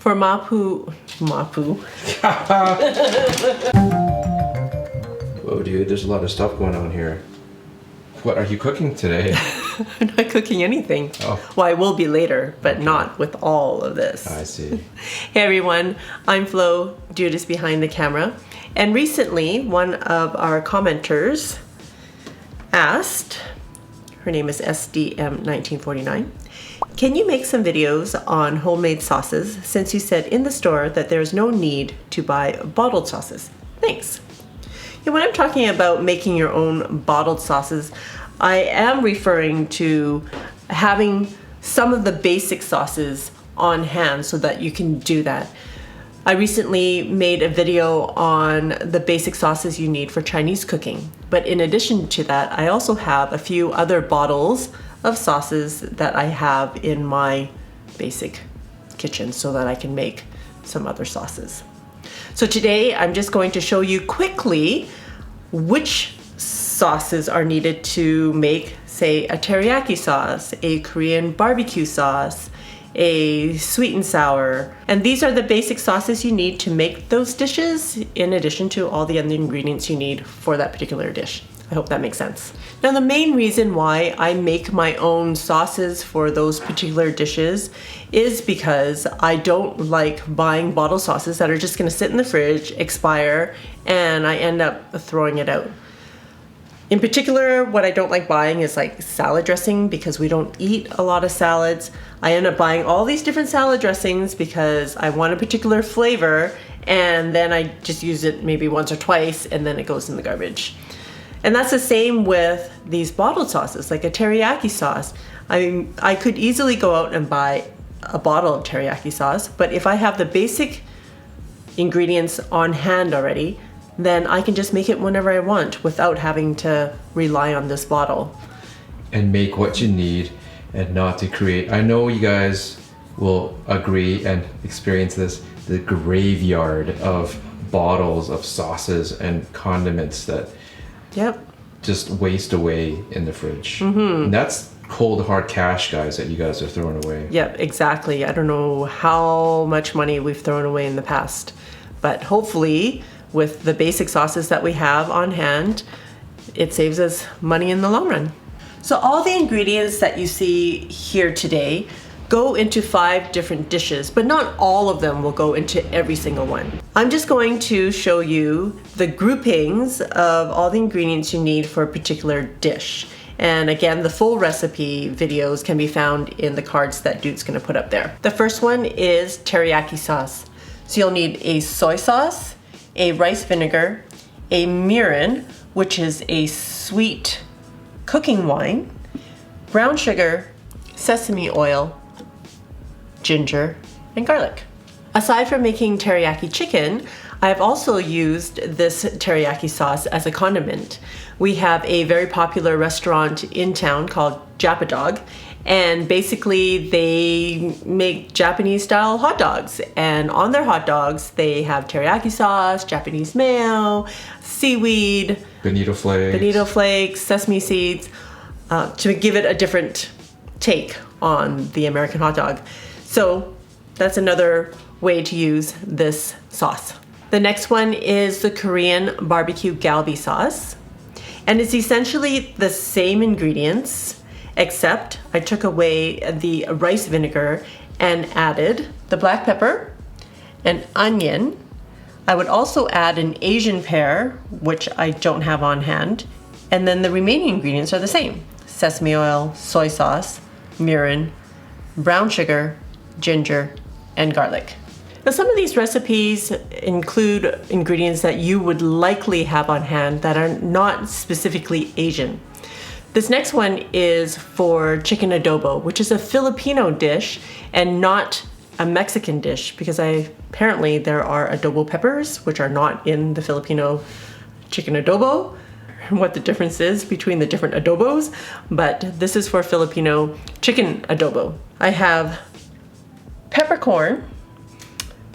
For MAPO. Whoa, dude, there's a lot of stuff going on here. What are you cooking today? I'm not cooking anything. Oh. Well, I will be later, but not with all of this. I see. Hey everyone, I'm Flo, Dude is behind the camera. And recently, one of our commenters asked, her name is SDM1949, can you make some videos on homemade sauces since you said in the store that there's no need to buy bottled sauces? Thanks. Yeah, when I'm talking about making your own bottled sauces, I am referring to having some of the basic sauces on hand so that you can do that. I recently made a video on the basic sauces you need for Chinese cooking, but in addition to that, I also have a few other bottles of sauces that I have in my basic kitchen so that I can make some other sauces. So today I'm just going to show you quickly which sauces are needed to make, say, a teriyaki sauce, a Korean barbecue sauce, a sweet and sour. And these are the basic sauces you need to make those dishes in addition to all the other ingredients you need for that particular dish. I hope that makes sense. Now, the main reason why I make my own sauces for those particular dishes is because I don't like buying bottle sauces that are just gonna sit in the fridge, expire, and I end up throwing it out. In particular, what I don't like buying is like salad dressing because we don't eat a lot of salads. I end up buying all these different salad dressings because I want a particular flavor and then I just use it maybe once or twice and then it goes in the garbage. And that's the same with these bottled sauces, like a teriyaki sauce. I could easily go out and buy a bottle of teriyaki sauce, but if I have the basic ingredients on hand already, then I can just make it whenever I want without having to rely on this bottle. And make what you need and not to create. I know you guys will agree and experience this, the graveyard of bottles of sauces and condiments that just waste away in the fridge. And that's cold hard cash, guys, that you guys are throwing away. Yep, exactly. I don't know how much money we've thrown away in the past, but hopefully with the basic sauces that we have on hand, it saves us money in the long run. So all the ingredients that you see here today go into 5 different dishes, but not all of them will go into every single one. I'm just going to show you the groupings of all the ingredients you need for a particular dish. And again, the full recipe videos can be found in the cards that Dude's gonna put up there. The first one is teriyaki sauce. So you'll need a soy sauce, a rice vinegar, a mirin, which is a sweet cooking wine, brown sugar, sesame oil, ginger, and garlic. Aside from making teriyaki chicken, I've also used this teriyaki sauce as a condiment. We have a very popular restaurant in town called Japadog, and basically they make Japanese style hot dogs, and on their hot dogs they have teriyaki sauce, Japanese mayo, seaweed, bonito flakes, sesame seeds, to give it a different take on the American hot dog. So that's another way to use this sauce. The next one is the Korean barbecue galbi sauce. And it's essentially the same ingredients, except I took away the rice vinegar and added the black pepper, an onion. I would also add an Asian pear, which I don't have on hand. And then the remaining ingredients are the same: sesame oil, soy sauce, mirin, brown sugar, ginger, and garlic. Now, some of these recipes include ingredients that you would likely have on hand that are not specifically Asian. This next one is for chicken adobo, which is a Filipino dish and not a Mexican dish, because apparently there are adobo peppers, which are not in the Filipino chicken adobo, what the difference is between the different adobos, but this is for Filipino chicken adobo. I have peppercorn,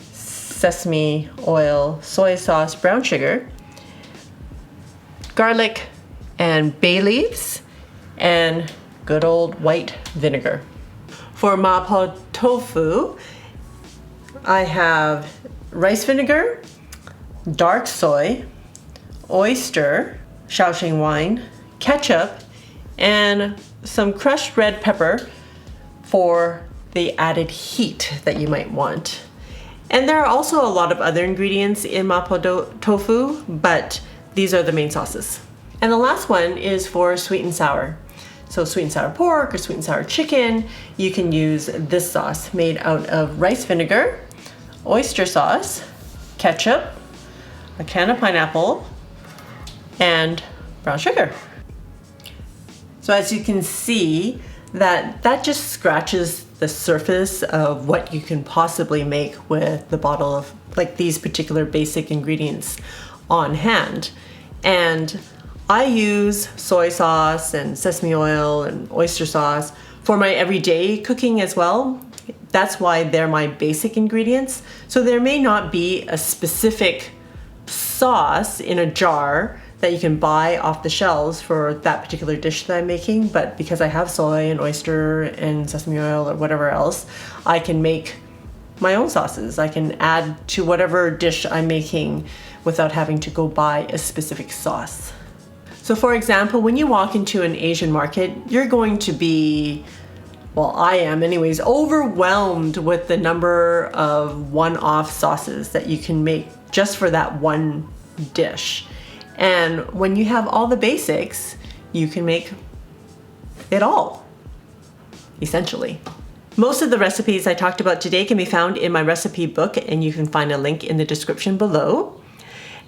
sesame oil, soy sauce, brown sugar, garlic, and bay leaves, and good old white vinegar. For MAPO tofu, I have rice vinegar, dark soy, oyster, Shaoxing wine, ketchup, and some crushed red pepper for the added heat that you might want. And there are also a lot of other ingredients in MAPO tofu, but these are the main sauces. And the last one is for sweet and sour. So sweet and sour pork or sweet and sour chicken, you can use this sauce made out of rice vinegar, oyster sauce, ketchup, a can of pineapple, and brown sugar. So as you can see, that just scratches the surface of what you can possibly make with the bottle of like these particular basic ingredients on hand. And I use soy sauce and sesame oil and oyster sauce for my everyday cooking as well. That's why they're my basic ingredients. So there may not be a specific sauce in a jar that you can buy off the shelves for that particular dish that I'm making, but because I have soy and oyster and sesame oil or whatever else, I can make my own sauces. I can add to whatever dish I'm making without having to go buy a specific sauce. So for example, when you walk into an Asian market, you're going to be, well, I am anyways, overwhelmed with the number of one-off sauces that you can make just for that one dish. And when you have all the basics, you can make it all, essentially. Most of the recipes I talked about today can be found in my recipe book, and you can find a link in the description below.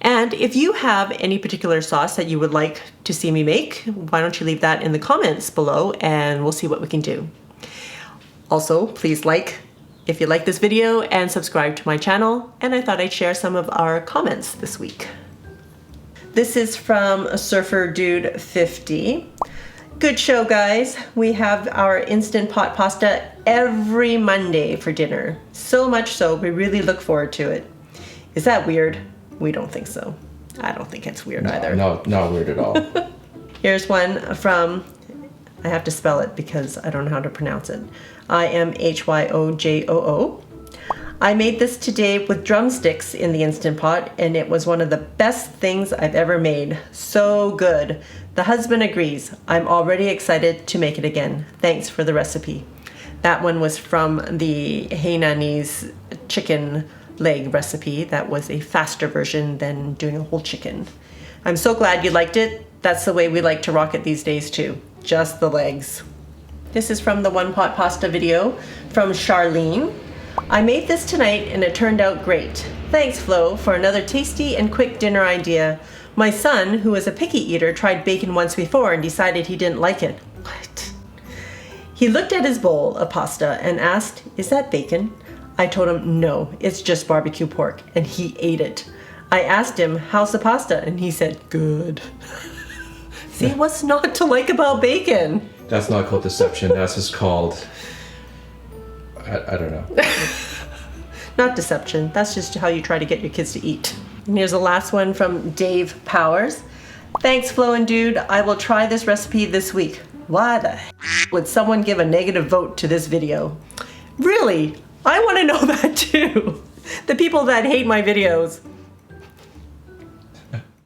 And if you have any particular sauce that you would like to see me make, why don't you leave that in the comments below and we'll see what we can do. Also, please like if you like this video and subscribe to my channel. And I thought I'd share some of our comments this week. This is from Surfer Dude 50. Good show, guys. We have our Instant Pot pasta every Monday for dinner. So much so, we really look forward to it. Is that weird? We don't think so. I don't think it's weird either. No, not weird at all. Here's one from, I have to spell it because I don't know how to pronounce it. IMHYOJOO. I made this today with drumsticks in the Instant Pot, and it was one of the best things I've ever made. So good. The husband agrees. I'm already excited to make it again. Thanks for the recipe. That one was from the Hainanese chicken leg recipe. That was a faster version than doing a whole chicken. I'm so glad you liked it. That's the way we like to rock it these days too. Just the legs. This is from the One Pot Pasta video from Charlene. I made this tonight and it turned out great. Thanks, Flo, for another tasty and quick dinner idea. My son, who is a picky eater, tried bacon once before and decided he didn't like it. What? He looked at his bowl of pasta and asked, "Is that bacon?" I told him, "No, it's just barbecue pork," and he ate it. I asked him, "How's the pasta?" and he said, "Good." See, what's not to like about bacon? That's not called deception. That's just called, I don't know. Not deception. That's just how you try to get your kids to eat. And here's the last one from Dave Powers. Thanks, Flo and Dude. I will try this recipe this week. Why the would someone give a negative vote to this video? Really? I want to know that too. The people that hate my videos.